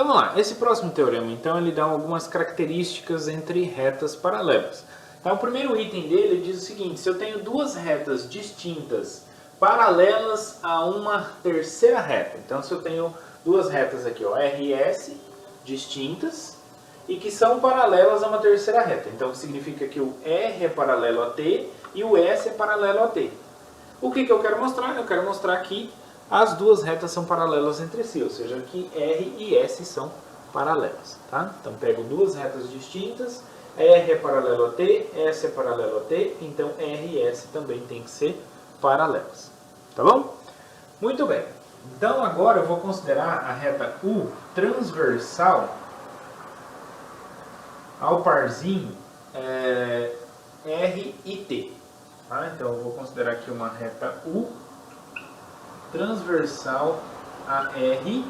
Então vamos lá, esse próximo teorema então ele dá algumas características entre retas paralelas. Então o primeiro item dele diz o seguinte: se eu tenho duas retas distintas paralelas a uma terceira reta, então se eu tenho duas retas aqui, ó, R e S, distintas, e que são paralelas a uma terceira reta, então significa que o R é paralelo a T e o S é paralelo a T. O que eu quero mostrar? Eu quero mostrar que as duas retas são paralelas entre si, ou seja, que R e S são paralelas. Tá? Então pego duas retas distintas, R é paralelo a T, S é paralelo a T, então R e S também tem que ser paralelas. Tá bom? Muito bem. Então agora eu vou considerar a reta U transversal ao parzinho R e T. Tá? Então eu vou considerar aqui uma reta U transversal a R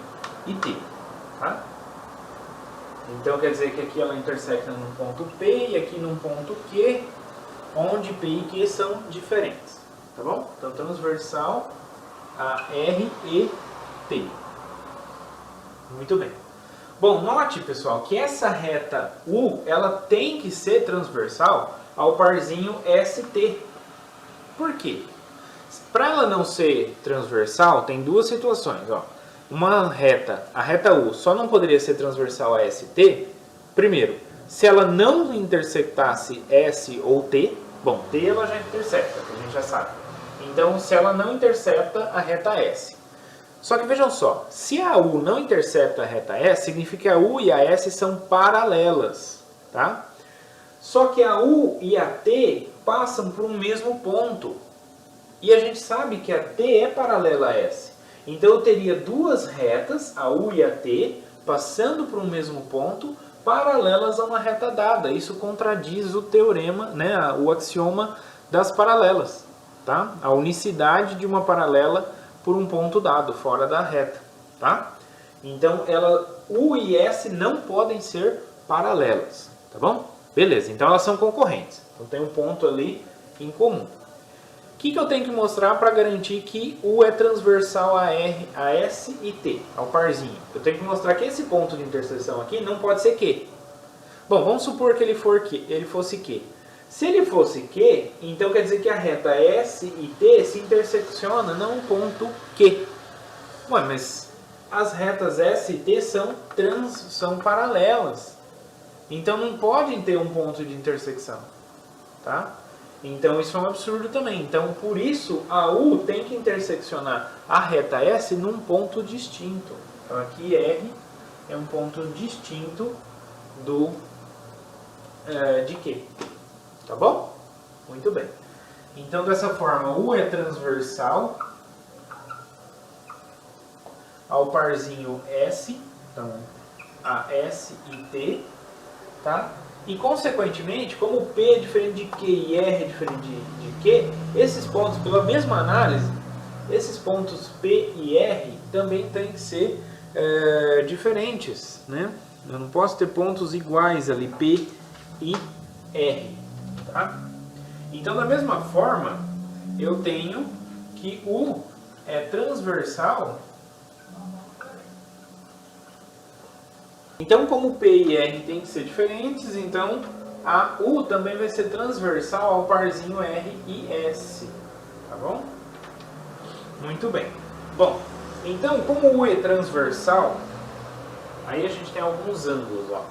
e T. Tá? Então quer dizer que aqui ela intersecta num ponto P e aqui num ponto Q, onde P e Q são diferentes. Tá bom? Então transversal a R e T. Muito bem. Bom, note pessoal que essa reta U ela tem que ser transversal ao parzinho ST. Por quê? Para ela não ser transversal, tem duas situações. Ó. Uma reta, a reta U, só não poderia ser transversal a ST, primeiro, se ela não intersectasse S ou T, bom, T ela já intersecta, que a gente já sabe. Então, se ela não intercepta a reta S. Só que vejam só, se a U não intercepta a reta S, significa que a U e a S são paralelas, tá? Só que a U e a T passam por um mesmo ponto. E a gente sabe que a T é paralela a S. Então eu teria duas retas, a U e a T, passando por um mesmo ponto, paralelas a uma reta dada. Isso contradiz o teorema, né, o axioma das paralelas. Tá? A unicidade de uma paralela por um ponto dado, fora da reta. Tá? Então U e S não podem ser paralelas. Tá bom? Beleza, então elas são concorrentes. Então tem um ponto ali em comum. O que eu tenho que mostrar para garantir que U é transversal a R, a S e T, ao parzinho? Eu tenho que mostrar que esse ponto de interseção aqui não pode ser Q. Bom, vamos supor que ele fosse Q. Se ele fosse Q, então quer dizer que a reta S e T se interseccionam num ponto Q. Ué, mas as retas S e T são paralelas. Então não podem ter um ponto de intersecção. Tá? Então isso é um absurdo também. Então por isso a U tem que interseccionar a reta S num ponto distinto. Então aqui R é um ponto distinto de Q. Tá bom? Muito bem. Então dessa forma U é transversal ao parzinho S. Então a S e T. Tá? E, consequentemente, como P é diferente de Q e R é diferente de Q, esses pontos, pela mesma análise, esses pontos P e R também têm que ser diferentes. Né? Eu não posso ter pontos iguais ali, P e R. Tá? Então, da mesma forma, eu tenho que U é transversal. Então, como P e R têm que ser diferentes, então a U também vai ser transversal ao parzinho R e S. Tá bom? Muito bem. Bom, então, como U é transversal, aí a gente tem alguns ângulos. Ó.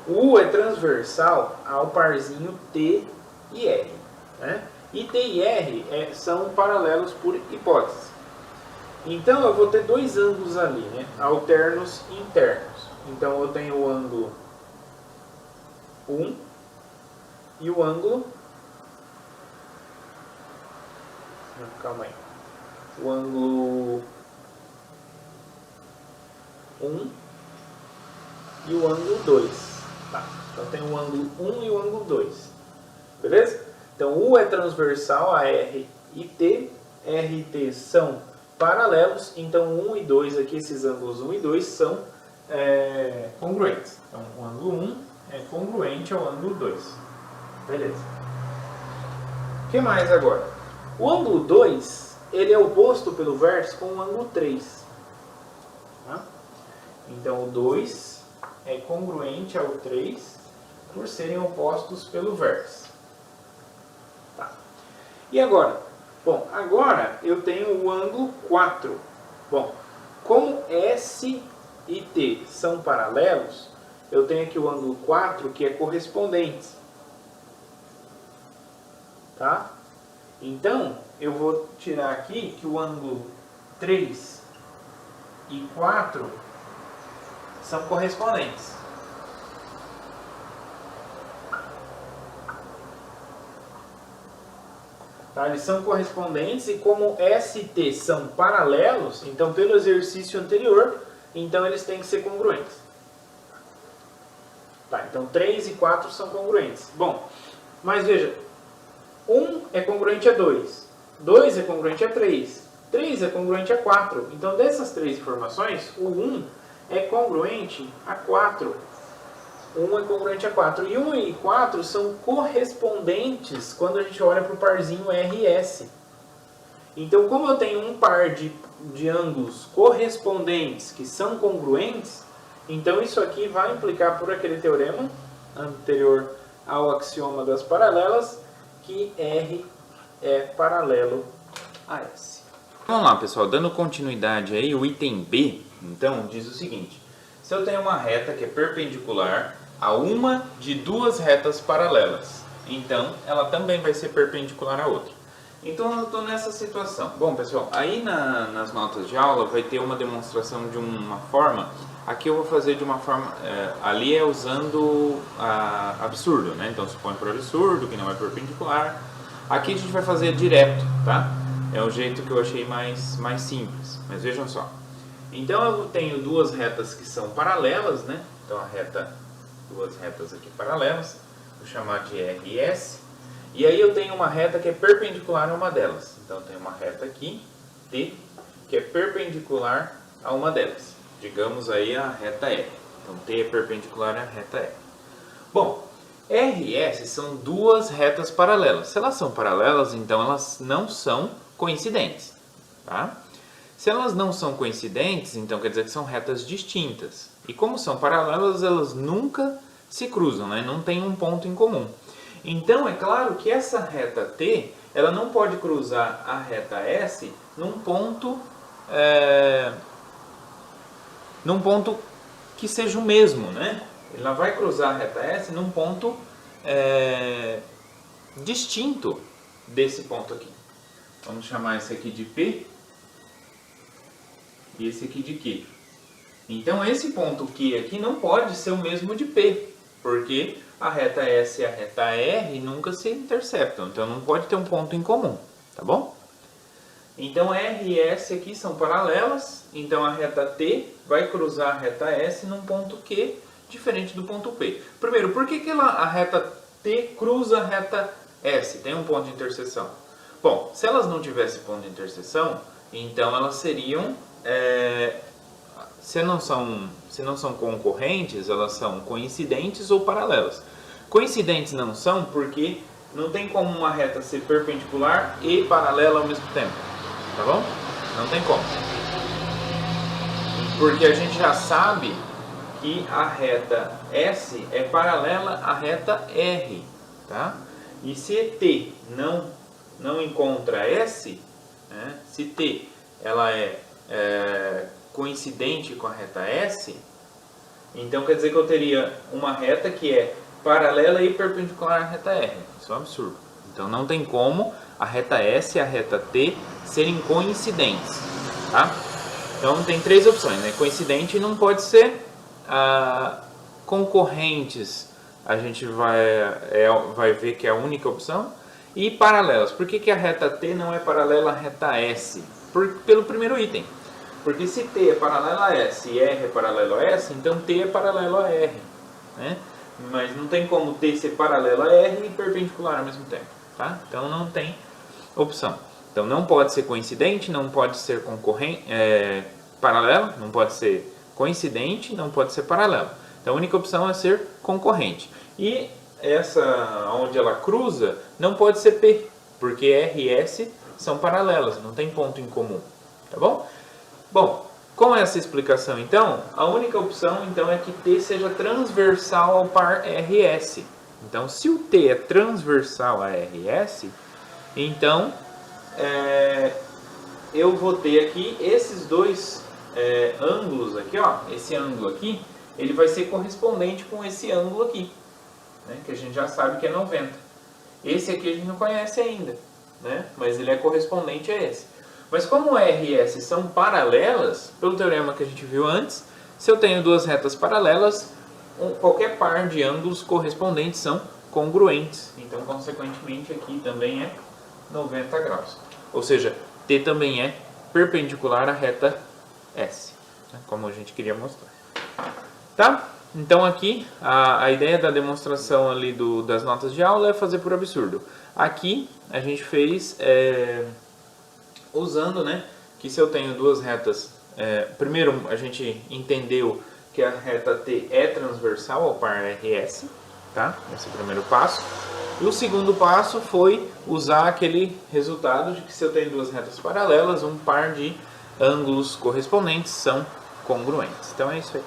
U é transversal ao parzinho T e R. Né? E T e R são paralelos por hipótese. Então, eu vou ter dois ângulos ali, né? Alternos e internos. Então eu tenho o ângulo 1 e o ângulo... Calma aí. O ângulo 1 e o ângulo 2. Tá. Então eu tenho o ângulo 1 e o ângulo 2. Beleza? Então U é transversal a R e T. R e T são paralelos. Então 1 e 2 aqui, esses ângulos 1 e 2 são congruentes. Então, o ângulo 1 é congruente ao ângulo 2. Beleza. O que mais agora? O ângulo 2, ele é oposto pelo vértice com o ângulo 3. Tá? Então o 2 é congruente ao 3 por serem opostos pelo vértice. Tá. E agora? Bom, agora eu tenho o ângulo 4. Bom, como S e T são paralelos, eu tenho aqui o ângulo 4 que é correspondente. Tá? Então, eu vou tirar aqui que o ângulo 3 e 4 são correspondentes. Tá? Eles são correspondentes e como S e T são paralelos, então pelo exercício anterior, então eles têm que ser congruentes. Tá, então 3 e 4 são congruentes. Bom, mas veja, 1 é congruente a 2, 2 é congruente a 3, 3 é congruente a 4. Então dessas três informações, o 1 é congruente a 4. 1 é congruente a 4. E 1 e 4 são correspondentes quando a gente olha para o parzinho RS. Então, como eu tenho um par de ângulos correspondentes que são congruentes, então isso aqui vai implicar por aquele teorema anterior ao axioma das paralelas, que R é paralelo a S. Vamos lá, pessoal, dando continuidade aí, o item B, então, diz o seguinte: se eu tenho uma reta que é perpendicular a uma de duas retas paralelas, então ela também vai ser perpendicular a outra. Então eu estou nessa situação. Bom, pessoal, aí nas notas de aula vai ter uma demonstração de uma forma. Aqui eu vou fazer de uma forma, ali é usando absurdo, né? Então supõe por absurdo, que não é perpendicular. Aqui a gente vai fazer direto, tá? É o jeito que eu achei mais simples, mas vejam só. Então eu tenho duas retas que são paralelas, né? Então duas retas aqui paralelas, vou chamar de R e S. E aí eu tenho uma reta que é perpendicular a uma delas. Então eu tenho uma reta aqui, T, que é perpendicular a uma delas. Digamos aí a reta R. Então T é perpendicular à reta R. Bom, R e S são duas retas paralelas. Se elas são paralelas, então elas não são coincidentes, tá? Se elas não são coincidentes, então quer dizer que são retas distintas. E como são paralelas, elas nunca se cruzam, né? Não tem um ponto em comum. Então é claro que essa reta T, ela não pode cruzar a reta S num ponto que seja o mesmo, né? Ela vai cruzar a reta S num ponto distinto desse ponto aqui. Vamos chamar esse aqui de P e esse aqui de Q. Então esse ponto Q aqui não pode ser o mesmo de P, porque a reta S e a reta R nunca se interceptam, então não pode ter um ponto em comum, tá bom? Então R e S aqui são paralelas, então a reta T vai cruzar a reta S num ponto Q diferente do ponto P. Primeiro, por que a reta T cruza a reta S? Tem um ponto de interseção. Bom, se elas não tivessem ponto de interseção, então elas seriam, se não são concorrentes, elas são coincidentes ou paralelas. Coincidentes não são porque não tem como uma reta ser perpendicular e paralela ao mesmo tempo, tá bom? Não tem como. Porque a gente já sabe que a reta S é paralela à reta R, tá? E se T não encontra S, né? Se T ela é coincidente com a reta S, então quer dizer que eu teria uma reta que é paralela e perpendicular à reta R. Isso é um absurdo. Então não tem como a reta S e a reta T serem coincidentes, tá? Então tem três opções, né? Coincidente não pode ser, concorrentes a gente vai ver que é a única opção, e paralelas. Por que a reta T não é paralela à reta S? Pelo primeiro item. Porque se T é paralelo a S e R é paralelo a S, então T é paralelo a R, né? Mas não tem como T ser paralelo a R e perpendicular ao mesmo tempo, tá? Então não tem opção. Então não pode ser coincidente, não pode ser paralelo, não pode ser coincidente, não pode ser paralelo. Então a única opção é ser concorrente. E essa onde ela cruza não pode ser P, porque R e S são paralelas, não tem ponto em comum, tá bom? Bom, Com essa explicação, então, a única opção então, é que T seja transversal ao par RS. Então, se o T é transversal a RS, então eu vou ter aqui esses dois ângulos aqui, ó, esse ângulo aqui, ele vai ser correspondente com esse ângulo aqui, né, que a gente já sabe que é 90. Esse aqui a gente não conhece ainda, né, mas ele é correspondente a esse. Mas como R e S são paralelas, pelo teorema que a gente viu antes, se eu tenho duas retas paralelas, qualquer par de ângulos correspondentes são congruentes. Então, consequentemente, aqui também é 90 graus. Ou seja, T também é perpendicular à reta S, né, como a gente queria mostrar. Tá? Então aqui, a ideia da demonstração ali das notas de aula é fazer por absurdo. Aqui, a gente fez... usando, né, que se eu tenho duas retas, primeiro a gente entendeu que a reta T é transversal ao par RS, tá? Esse é o primeiro passo. E o segundo passo foi usar aquele resultado de que se eu tenho duas retas paralelas, um par de ângulos correspondentes são congruentes. Então é isso aí.